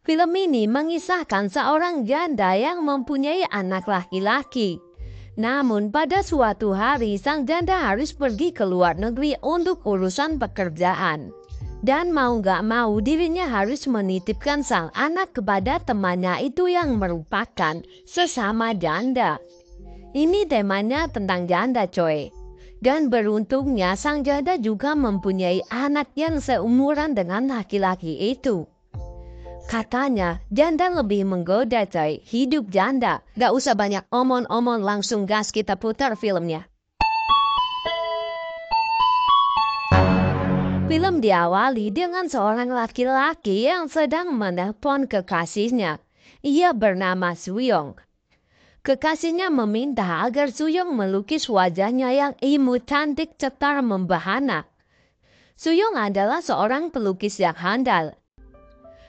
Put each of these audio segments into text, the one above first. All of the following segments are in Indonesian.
Film ini mengisahkan seorang janda yang mempunyai anak laki-laki. Namun pada suatu hari sang janda harus pergi ke luar negeri untuk urusan pekerjaan. Dan mau gak mau dirinya harus menitipkan sang anak kepada temannya itu yang merupakan sesama janda. Ini temanya tentang janda coy. Dan beruntungnya sang janda juga mempunyai anak yang seumuran dengan laki-laki itu. Katanya janda lebih menggoda coy, hidup janda. Gak usah banyak omong-omong, langsung gas kita putar filmnya. Film diawali dengan seorang laki-laki yang sedang menelpon kekasihnya. Ia bernama Suyong. Kekasihnya meminta agar Suyong melukis wajahnya yang imut, cantik, cetar, membahana. Suyong adalah seorang pelukis yang handal.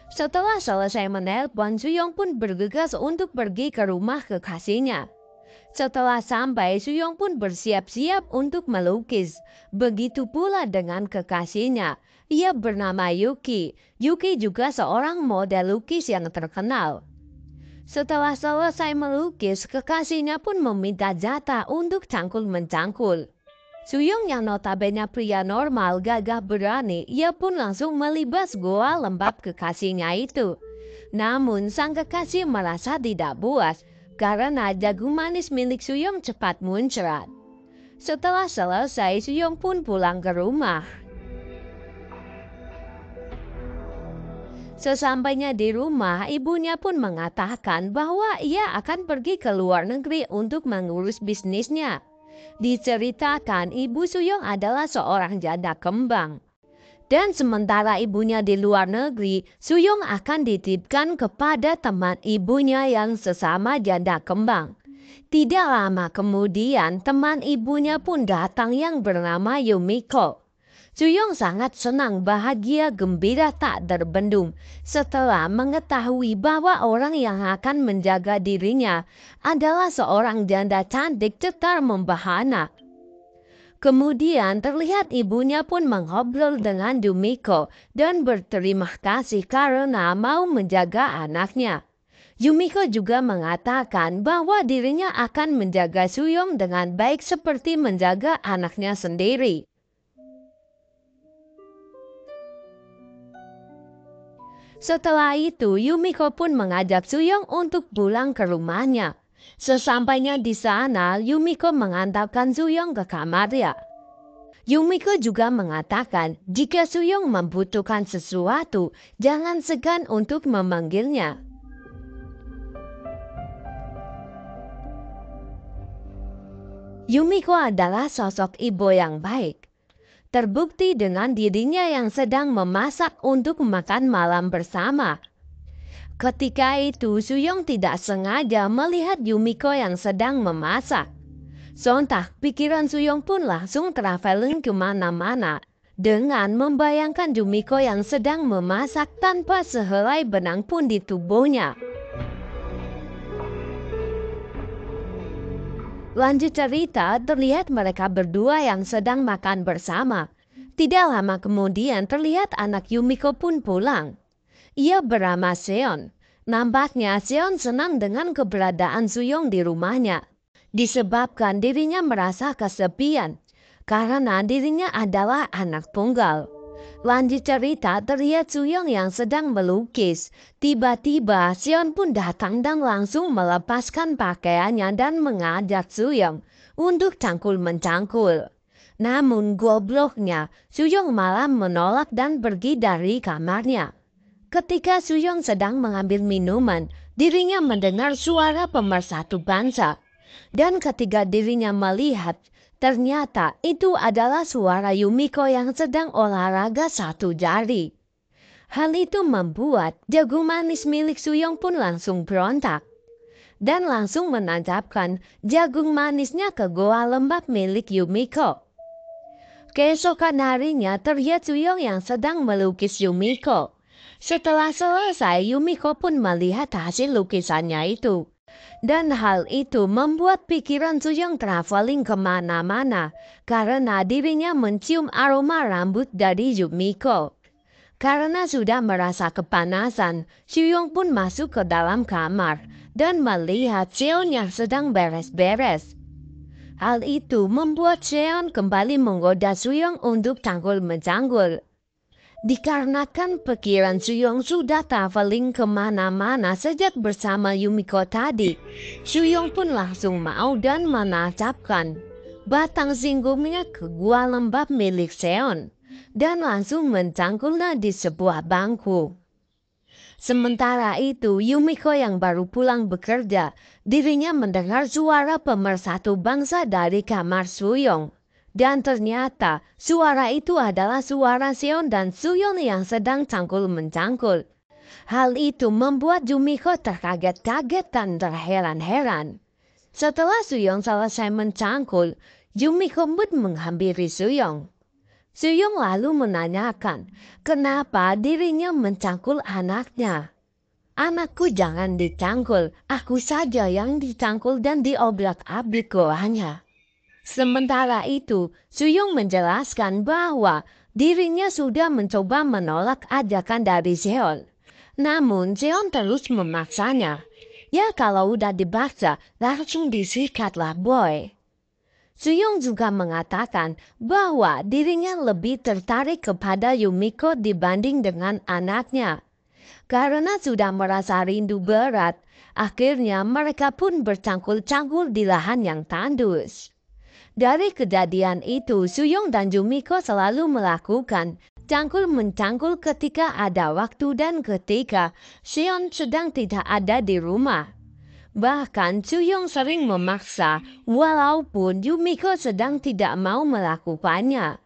Setelah selesai menelpon, Suyong pun bergegas untuk pergi ke rumah kekasihnya. Setelah sampai, Suyong pun bersiap-siap untuk melukis. Begitu pula dengan kekasihnya. Ia bernama Yuki. Yuki juga seorang model lukis yang terkenal. Setelah selesai melukis, kekasihnya pun meminta jatah untuk cangkul-mencangkul. Suyong yang notabene pria normal, gagah berani, ia pun langsung melibas goa lembab kekasihnya itu. Namun sang kekasih merasa tidak puas karena jagung manis milik Suyong cepat muncrat. Setelah selesai, Suyong pun pulang ke rumah. Sesampainya di rumah, ibunya pun mengatakan bahwa ia akan pergi ke luar negeri untuk mengurus bisnisnya. Diceritakan ibu Suyong adalah seorang janda kembang. Dan sementara ibunya di luar negeri, Suyong akan dititipkan kepada teman ibunya yang sesama janda kembang. Tidak lama kemudian, teman ibunya pun datang yang bernama Yumiko. Suyong sangat senang, bahagia, gembira tak terbendung setelah mengetahui bahwa orang yang akan menjaga dirinya adalah seorang janda cantik, cetar, membahana. Kemudian terlihat ibunya pun mengobrol dengan Yumiko dan berterima kasih karena mau menjaga anaknya. Yumiko juga mengatakan bahwa dirinya akan menjaga Suyong dengan baik seperti menjaga anaknya sendiri. Setelah itu, Yumiko pun mengajak Suyong untuk pulang ke rumahnya. Sesampainya di sana, Yumiko mengantarkan Suyong ke kamarnya. Yumiko juga mengatakan jika Suyong membutuhkan sesuatu, jangan segan untuk memanggilnya. Yumiko adalah sosok ibu yang baik. Terbukti dengan dirinya yang sedang memasak untuk makan malam bersama. Ketika itu, Suyong tidak sengaja melihat Yumiko yang sedang memasak. Sontak, pikiran Suyong pun langsung traveling kemana-mana dengan membayangkan Yumiko yang sedang memasak tanpa sehelai benang pun di tubuhnya. Lanjut cerita, terlihat mereka berdua yang sedang makan bersama. Tidak lama kemudian terlihat anak Yumiko pun pulang. Ia bernama Seon. Nampaknya Seon senang dengan keberadaan Suyong di rumahnya. Disebabkan dirinya merasa kesepian karena dirinya adalah anak tunggal. Lanjut cerita, terlihat Suyong yang sedang melukis. Tiba-tiba Seon pun datang dan langsung melepaskan pakaiannya dan mengajak Suyong untuk cangkul-mencangkul. Namun gobloknya, Suyong malah menolak dan pergi dari kamarnya. Ketika Suyong sedang mengambil minuman, dirinya mendengar suara pemersatu bangsa. Dan ketika dirinya melihat, ternyata itu adalah suara Yumiko yang sedang olahraga satu jari. Hal itu membuat jagung manis milik Suyong pun langsung berontak. Dan langsung menancapkan jagung manisnya ke goa lembab milik Yumiko. Keesokan harinya terlihat Suyong yang sedang melukis Yumiko. Setelah selesai, Yumiko pun melihat hasil lukisannya itu. Dan hal itu membuat pikiran Suyong traveling kemana-mana karena dirinya mencium aroma rambut dari Yumiko. Karena sudah merasa kepanasan, Suyong pun masuk ke dalam kamar dan melihat Seon yang sedang beres-beres. Hal itu membuat Seon kembali menggoda Suyong untuk cangkul-mencanggul. Dikarenakan pikiran Suyong sudah traveling kemana-mana sejak bersama Yumiko tadi, Suyong pun langsung mau dan menancapkan batang singgungnya ke gua lembab milik Seon dan langsung mencangkulnya di sebuah bangku. Sementara itu, Yumiko yang baru pulang bekerja, dirinya mendengar suara pemersatu bangsa dari kamar Suyong. Dan ternyata suara itu adalah suara Seon dan Suyong yang sedang cangkul-mencangkul. Hal itu membuat Yumiko terkaget-kaget dan terheran-heran. Setelah Suyong selesai mencangkul, Yumiko pun menghampiri Suyong. Suyong lalu menanyakan kenapa dirinya mencangkul anaknya. Anakku jangan dicangkul, aku saja yang dicangkul dan diobrak-abrik goanya. Sementara itu, Suyong menjelaskan bahwa dirinya sudah mencoba menolak ajakan dari Seon. Namun Seon terus memaksanya. Ya kalau udah dibaksa, langsung disikatlah boy. Suyong juga mengatakan bahwa dirinya lebih tertarik kepada Yumiko dibanding dengan anaknya. Karena sudah merasa rindu berat, akhirnya mereka pun bercangkul-cangkul di lahan yang tandus. Dari kejadian itu, Suyong dan Yumiko selalu melakukan cangkul-mencangkul ketika ada waktu dan ketika Seon sedang tidak ada di rumah. Bahkan Suyong sering memaksa walaupun Yumiko sedang tidak mau melakukannya.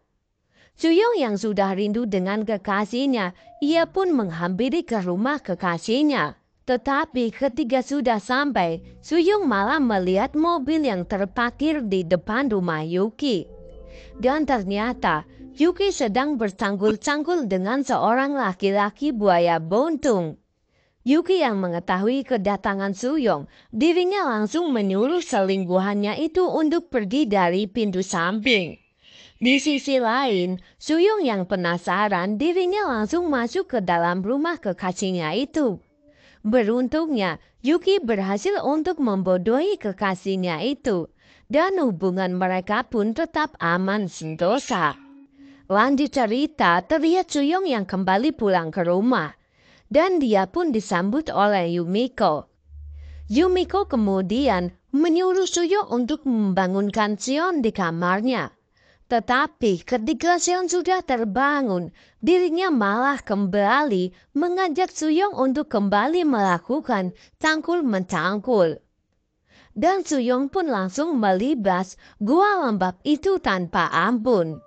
Suyong yang sudah rindu dengan kekasihnya, ia pun menghampiri ke rumah kekasihnya. Tetapi ketika sudah sampai, Suyong malah melihat mobil yang terparkir di depan rumah Yuki. Dan ternyata Yuki sedang bercangkul-cangkul dengan seorang laki-laki buaya buntung. Yuki yang mengetahui kedatangan Suyong, dirinya langsung menyuruh selingkuhannya itu untuk pergi dari pintu samping. Di sisi lain, Suyong yang penasaran dirinya langsung masuk ke dalam rumah kekasihnya itu. Beruntungnya, Yuki berhasil untuk membodohi kekasihnya itu, dan hubungan mereka pun tetap aman sentosa. Lanjut cerita, terlihat Suyong yang kembali pulang ke rumah, dan dia pun disambut oleh Yumiko. Yumiko kemudian menyuruh Suyong untuk membangunkan Seon di kamarnya. Tetapi ketika Seon sudah terbangun, dirinya malah kembali mengajak Suyong untuk kembali melakukan cangkul-mencangkul. Dan Suyong pun langsung melibas gua lembab itu tanpa ampun.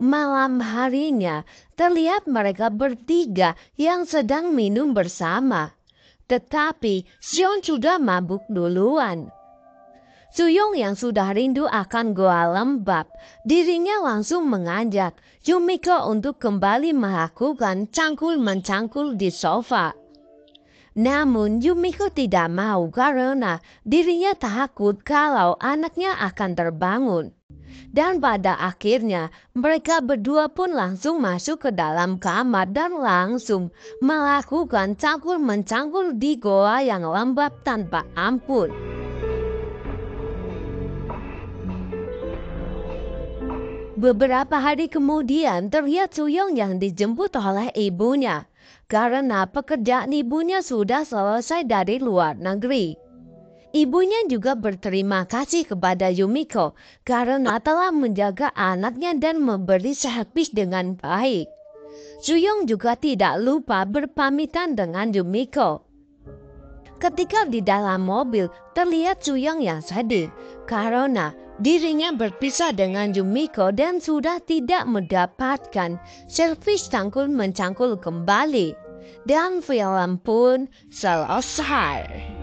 Malam harinya, terlihat mereka bertiga yang sedang minum bersama. Tetapi Seon sudah mabuk duluan. Suyong yang sudah rindu akan gua lembab, dirinya langsung mengajak Yumiko untuk kembali melakukan cangkul-mencangkul di sofa. Namun Yumiko tidak mau karena dirinya takut kalau anaknya akan terbangun. Dan pada akhirnya mereka berdua pun langsung masuk ke dalam kamar dan langsung melakukan cangkul-mencangkul di goa yang lembab tanpa ampun. Beberapa hari kemudian terlihat Suyong yang dijemput oleh ibunya karena pekerjaan ibunya sudah selesai dari luar negeri. Ibunya juga berterima kasih kepada Yumiko karena telah menjaga anaknya dan memberi servis dengan baik. Suyong juga tidak lupa berpamitan dengan Yumiko. Ketika di dalam mobil, terlihat Suyong yang sedih karena dirinya berpisah dengan Yumiko dan sudah tidak mendapatkan servis cangkul-mencangkul kembali. Dan film pun selesai.